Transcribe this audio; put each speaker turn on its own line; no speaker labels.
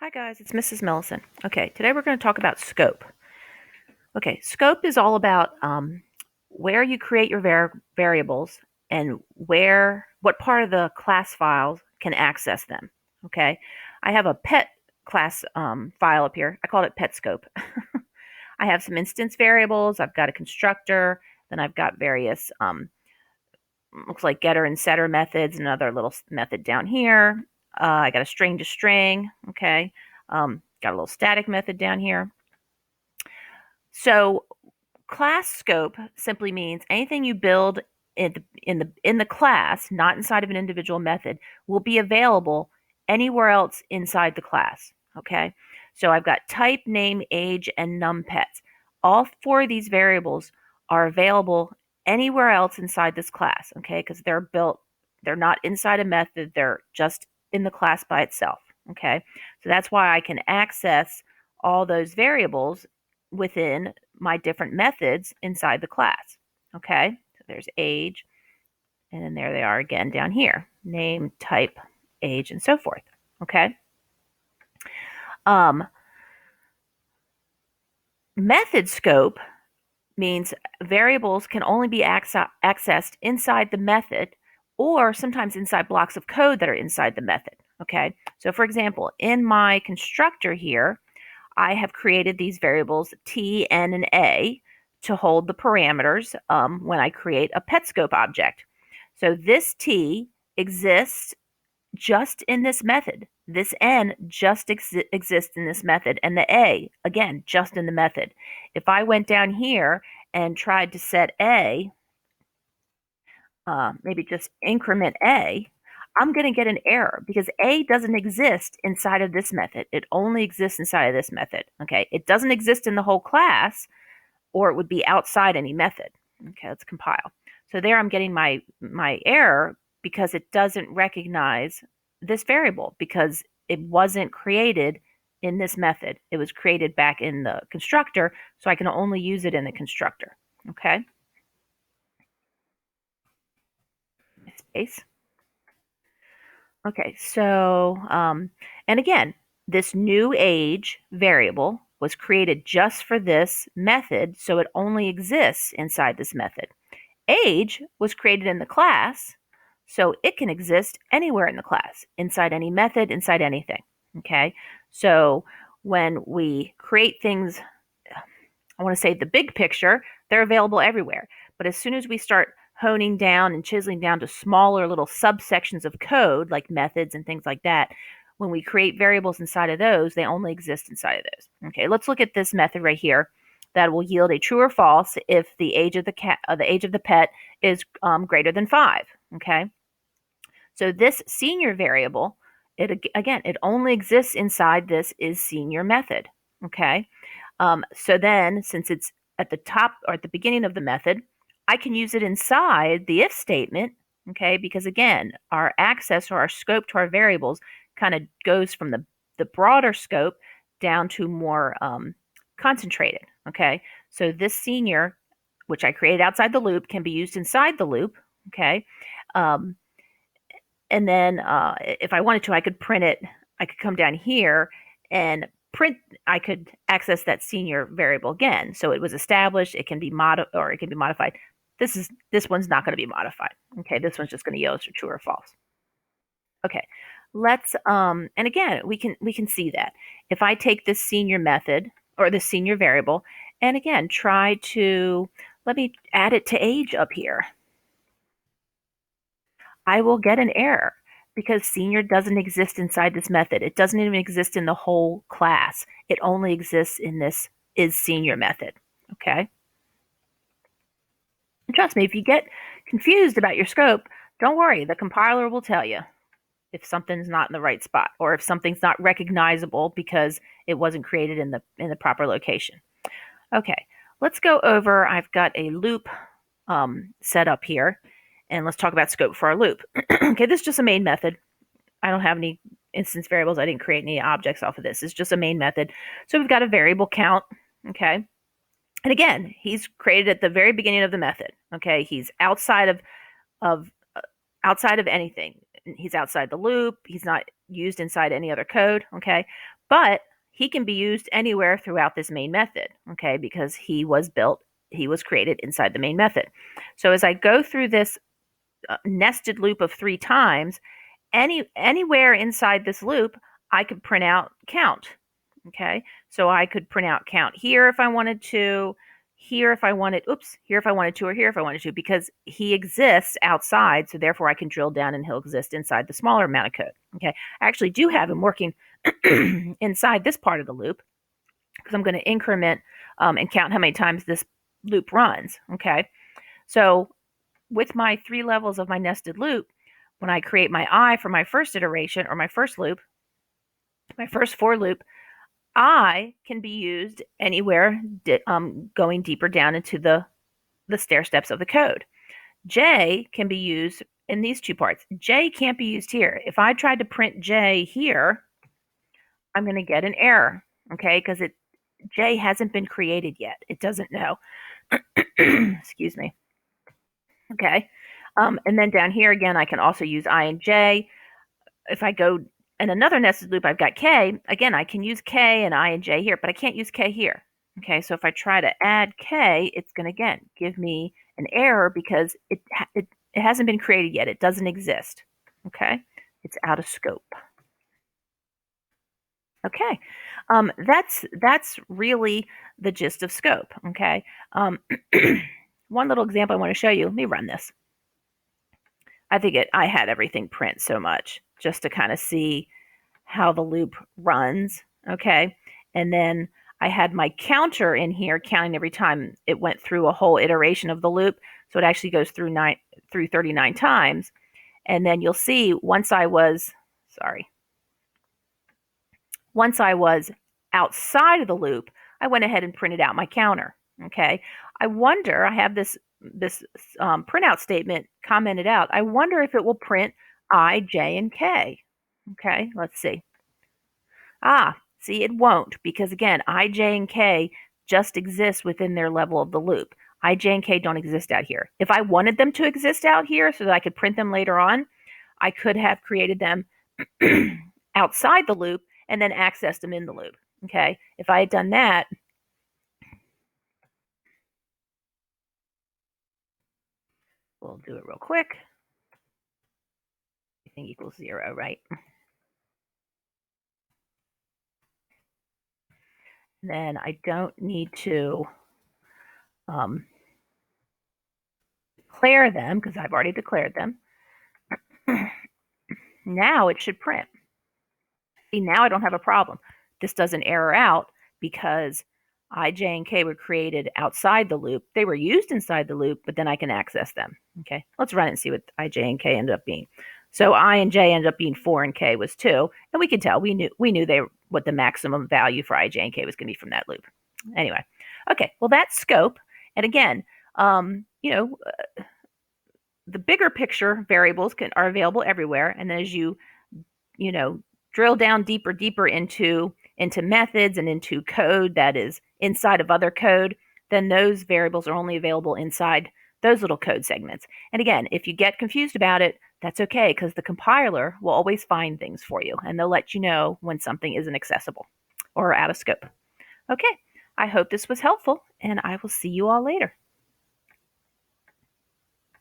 Hi guys, it's Mrs. Millison. Okay, today we're going to talk about scope. Okay, scope is all about where you create your variables and what part of the class files can access them. Okay, I have a pet class file up here. I call it pet scope. I have some instance variables. I've got a constructor. Then I've got various looks like getter and setter methods. Another little method down here. I got a string to string. Okay. Got a little static method down here. So class scope simply means anything you build in the class, not inside of an individual method, will be available anywhere else inside the class. Okay. So I've got type, name, age, and numpets. All four of these variables are available anywhere else inside this class. Okay, because they're not inside a method, they're just in the class by itself. Okay, so that's why I can access all those variables within my different methods inside the class. Okay, so there's age, and then there they are again down here, name, type, age, and so forth. Okay. Method scope means variables can only be accessed inside the method or sometimes inside blocks of code that are inside the method. Okay, so for example, in my constructor here, I have created these variables t, n, and a to hold the parameters when I create a PetScope object. So this t exists just in this method. This n just exists in this method, and the a, again, just in the method. If I went down here and tried to set a, maybe just increment a, I'm going to get an error because a doesn't exist inside of this method. It only exists inside of this method. Okay, it doesn't exist in the whole class, or it would be outside any method. Okay, let's compile. So there I'm getting my error because it doesn't recognize this variable because it wasn't created in this method. It was created back in the constructor, so I can only use it in the constructor. Okay. Space. Okay, so, and again, this new age variable was created just for this method, so it only exists inside this method. Age was created in the class, so it can exist anywhere in the class, inside any method, inside anything. Okay, so when we create things, I want to say the big picture, they're available everywhere. But as soon as we start honing down and chiseling down to smaller little subsections of code, like methods and things like that, when we create variables inside of those, they only exist inside of those. Okay, let's look at this method right here that will yield a true or false if the age of the pet is greater than 5. Okay, so this senior variable, it only exists inside this is senior method. Okay, so then since it's at the top or at the beginning of the method, I can use it inside the if statement. Okay, because again, our access or our scope to our variables kind of goes from the broader scope down to more concentrated. Okay, so this senior, which I created outside the loop, can be used inside the loop. Okay, and then if I wanted to, I could print it. I could come down here and print. I could access that senior variable again. So it was established. It can be modified. This one's not going to be modified. Okay, this one's just going to yield us true or false. Okay, let's and again we can see that if I take this senior method or this senior variable and again try to let me add it to age up here, I will get an error because senior doesn't exist inside this method. It doesn't even exist in the whole class. It only exists in this is senior method. Okay. And trust me, if you get confused about your scope, don't worry. The compiler will tell you if something's not in the right spot or if something's not recognizable because it wasn't created in the proper location. Okay, let's go over. I've got a loop set up here, and let's talk about scope for our loop. Okay, this is just a main method. I don't have any instance variables. I didn't create any objects off of this. It's just a main method. So we've got a variable count. Okay, and again, he's created at the very beginning of the method. Okay, he's outside of outside of anything. He's outside the loop. He's not used inside any other code, okay? But he can be used anywhere throughout this main method, okay? Because he was created inside the main method. So as I go through this nested loop of 3 times, anywhere inside this loop, I could print out count. Okay, so I could print out count here if I wanted to, here if I wanted, here if I wanted to, or here if I wanted to, because he exists outside, so therefore I can drill down and he'll exist inside the smaller amount of code. Okay, I actually do have him working inside this part of the loop because I'm going to increment and count how many times this loop runs. Okay, so with my 3 levels of my nested loop, when I create my I for my first iteration or my first loop, my first for loop, I can be used anywhere going deeper down into the stair steps of the code. J can be used in these 2 parts. J can't be used here. If I tried to print J here, I'm going to get an error, okay, because J hasn't been created yet. It doesn't know. Excuse me. Okay. And then down here again, I can also use I and J. If I go in another nested loop, I've got K. Again, I can use K and I and J here, but I can't use K here. Okay, so if I try to add K, it's going to, again, give me an error because it hasn't been created yet. It doesn't exist. Okay, it's out of scope. Okay, that's really the gist of scope. Okay, one little example I want to show you. Let me run this. I had everything print so much just to kind of see how the loop runs. Okay, and then I had my counter in here counting every time it went through a whole iteration of the loop. So it actually goes through 39 times. And then you'll see once I was outside of the loop, I went ahead and printed out my counter. Okay, I wonder, I have this printout statement commented out. I wonder if it will print I, J, and K. Okay, let's see. See, it won't, because again, I, J, and K just exist within their level of the loop. I, J, and K don't exist out here. If I wanted them to exist out here so that I could print them later on, I could have created them outside the loop and then accessed them in the loop. Okay, if I had done that, we'll do it real quick. Everything equals 0, right? Then I don't need to declare them because I've already declared them. Now it should print. See, now I don't have a problem. This doesn't error out because I, J, and K were created outside the loop. They were used inside the loop, but then I can access them. Okay, let's run it and see what I, J, and K ended up being. So I and J ended up being 4 and K was 2, and we could tell we knew what the maximum value for I, J, and K was going to be from that loop. Anyway, okay, well that's scope. And again, the bigger picture variables are available everywhere, and as you drill down deeper into methods and into code that is inside of other code, then those variables are only available inside those little code segments. And again, if you get confused about it, that's okay, because the compiler will always find things for you, and they'll let you know when something isn't accessible or out of scope. Okay, I hope this was helpful, and I will see you all later.